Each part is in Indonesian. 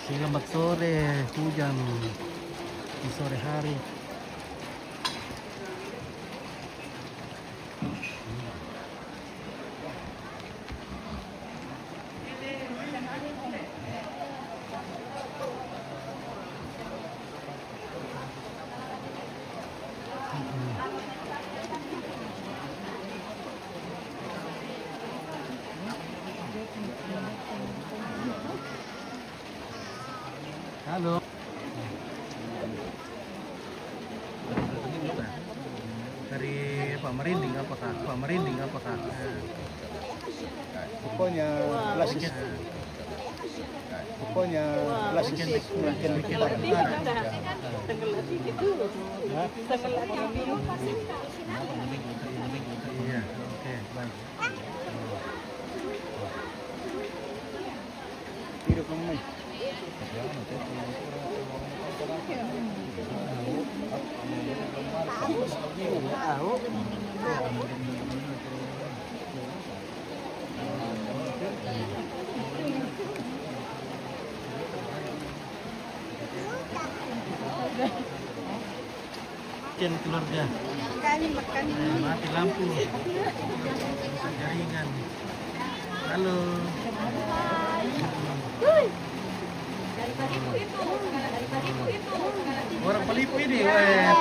Selamat sore, hujan di sore hari. Halo. Dari Pak Merinding apakah? Pak Merinding apakah? Pokoknya plastik. Pokoknya plastik. Bikin Iya, oke, baik. Hidup kamu. Bikin keluarga. Mati lampu. Rusak jaringan. Halo. Orang Pelipu ini, weh,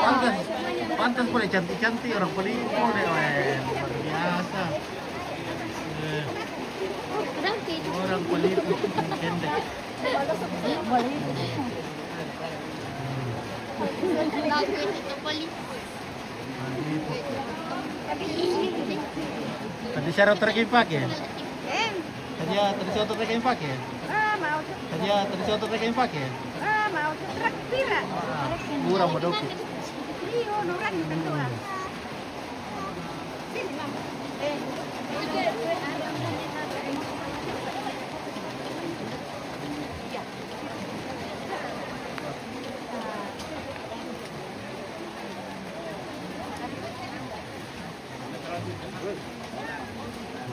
pantas boleh cantik-cantik orang Pelipu boleh, weh, luar biasa. Eh, Orang Pelipu pendek. Tadi syarat terkipak ya? Tadi syarat terkipak ya? Tadi syarat terkipak ya? Murah mau doku.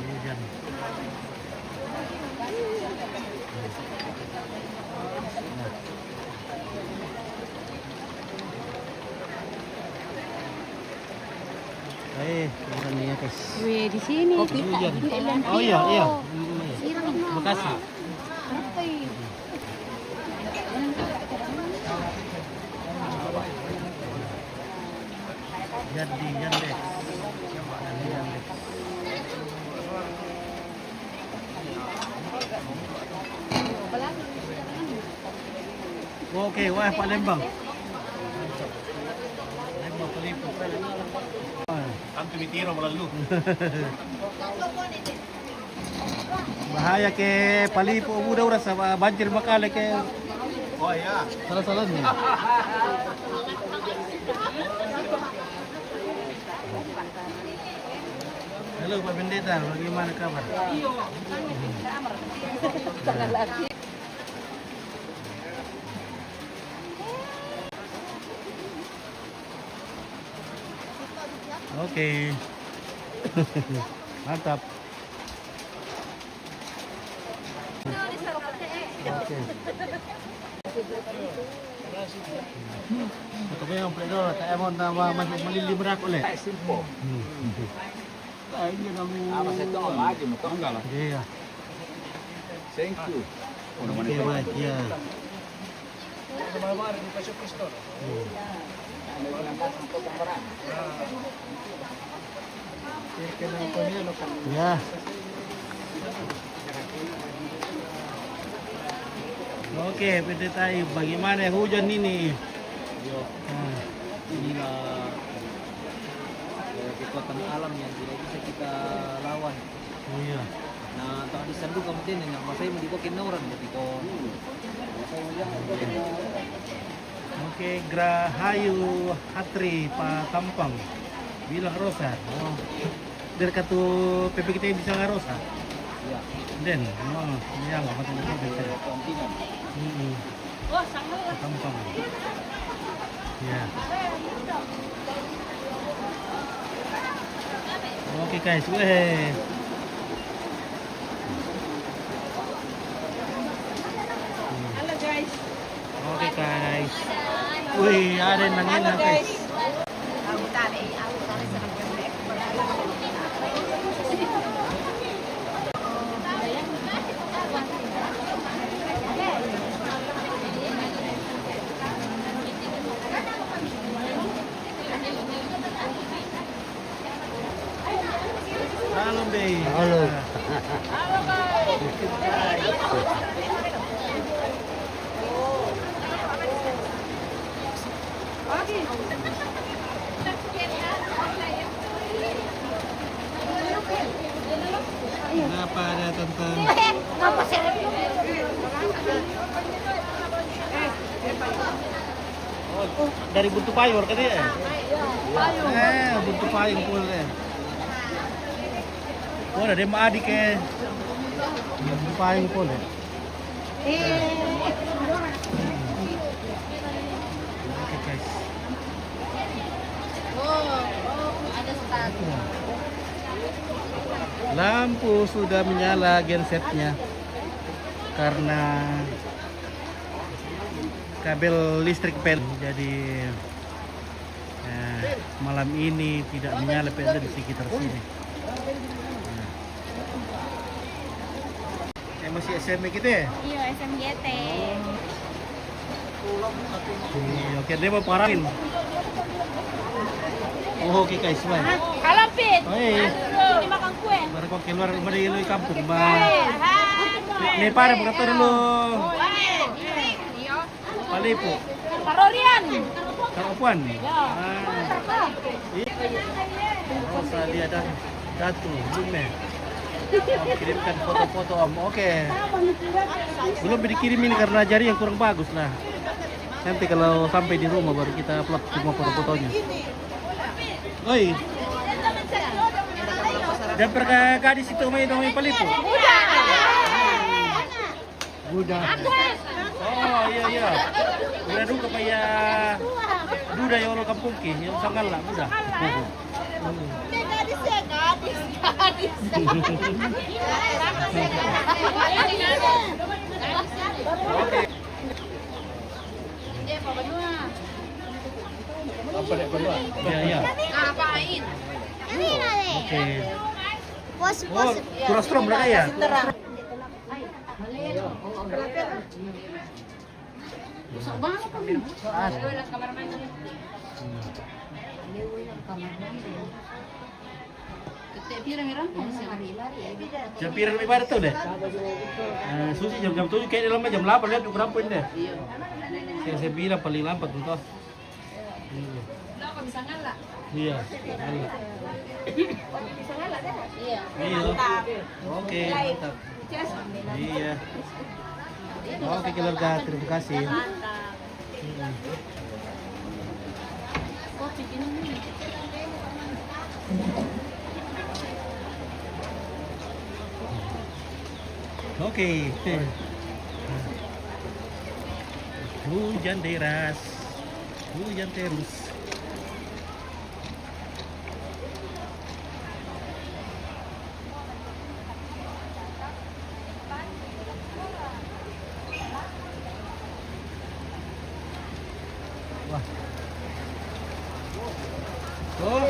Hujan. Hujan nih ya guys. Wih, di sini. Hujan. Oh iya, iya. Makasih. Jadi Yandex. Jadi Yandex. Oke, wah Palembang. Palembang Pelipu. Kan tumitiro melalui. Bahaya ke Pelipu mudah udah sama banjir bakal ke Oh ya. salah-salah nih. Halo Pak Pendeta, bagaimana kabar? Oke. Mantap. Oke. Ito yung pledo, tayo mo na malilibra ko ulit. Simple. Ay, yun ang... Apa sa ito? Lagi mo to. Yeah. Thank you. Okay, right, yeah. Yeah. Oke, PT tayo. Bagaimana hujan ini? Inilah kekuatan alam yang tidak bisa kita lawan. Oh iya. Nah, tak disandu kemudian yang masai mo di ko kinoran mo di ko. Oke, Grahayu Hatri Patampang. Bilang Rosa. Oh. Dari katu PPKT bisa nggak Rosa? Ya, Den, oh, iya nggak patut itu. kontinen. Patampang. Ya. Oke guys, weh. Halo guys. guys. Wih, ada yang nangin guys. Halo, Be. Halo. Kenapa ada tante? Oh, dari Buntu Payur kan ya? Buntu Payur pula deh. Oh, ada dem adik ya. Buntu Payur pula. Oke guys. Lampu sudah menyala gensetnya karena kabel listrik pel, jadi malam ini tidak menyala pel di sekitar sini. Masih SMG gitu ya? Iya, SMGT. Oke, dia mau parahin. Oh, oke guys, bye. Halo, Pit. Oh, iya. Ini makan kue. Baru kok keluar dari kampung, bye. Nih, para buka dulu. Palipo. Parorian. Karapuan. Oh, saya ada datu, bunga. Kirimkan foto-foto om. Oke. Belum dikirimin karena jari yang kurang bagus lah. Nanti kalau sampai di rumah baru kita upload semua foto-fotonya. Oi. Dan perkara gadis itu main Palipo. Budak. Oh iya. Udah dulu kaya duda yang orang kampung ki, yang sangal lah budak. Gadis. Oke. Apa dek berdua? Iya. Ngapain? Oke. Pos. Oh, kurang strong mereka ya? Jam pirang lebih pada tuh deh. Susi jam 7 kayak dalam jam 8 lihat tuh berapa deh. Saya bilang paling lambat tuh. Bisa ngalah. Iya. Iya. Oke, mantap. Iya. Oke keluarga, terima kasih. Oke. Hujan deras. Hujan terus. Wah. Oh.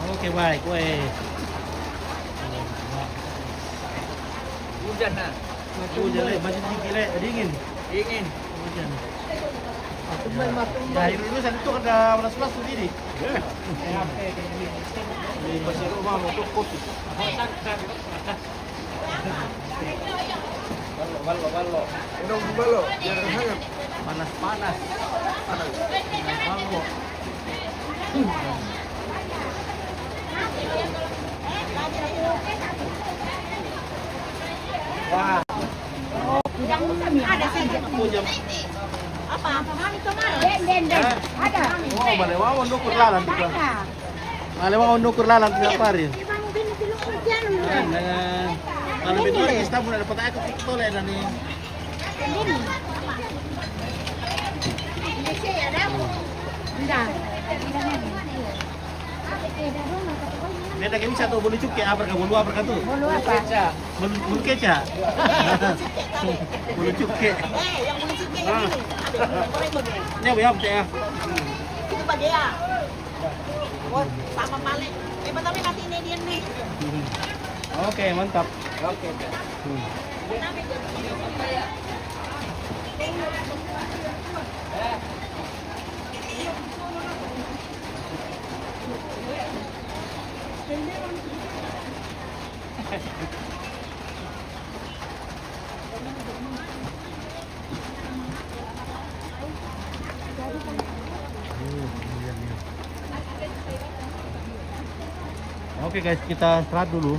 Oke baik, weh. Hujan nah. Hujan le, masih dingin. Dingin. Hujan. Dari dulu saya itu ada belas-belas tuh ini. Di pasir rumah mau tuh kopi. Balo. Udah balo, biar hangat. Panas. Balo. Wah. Ada saja. Hujan. Apa? Mami kemarin. Den. Ada. Oh, balewa nukur lalan juga. Balewa nukur lalan tiap hari. Kalau betul kita mulai dapat aku pikir dan nih. Beda kayak bisa tuh bulu cuke apa bulu apa tuh? Bolu apa? Bulu keca. Bulu cuke. Yang bulu cuke yang ini. Goreng begini. Ini apa ya? Itu bagaya. Oh, sama male. Tapi nanti ini dia nih. Oke, mantap. Oke. Oke guys, kita istirahat dulu.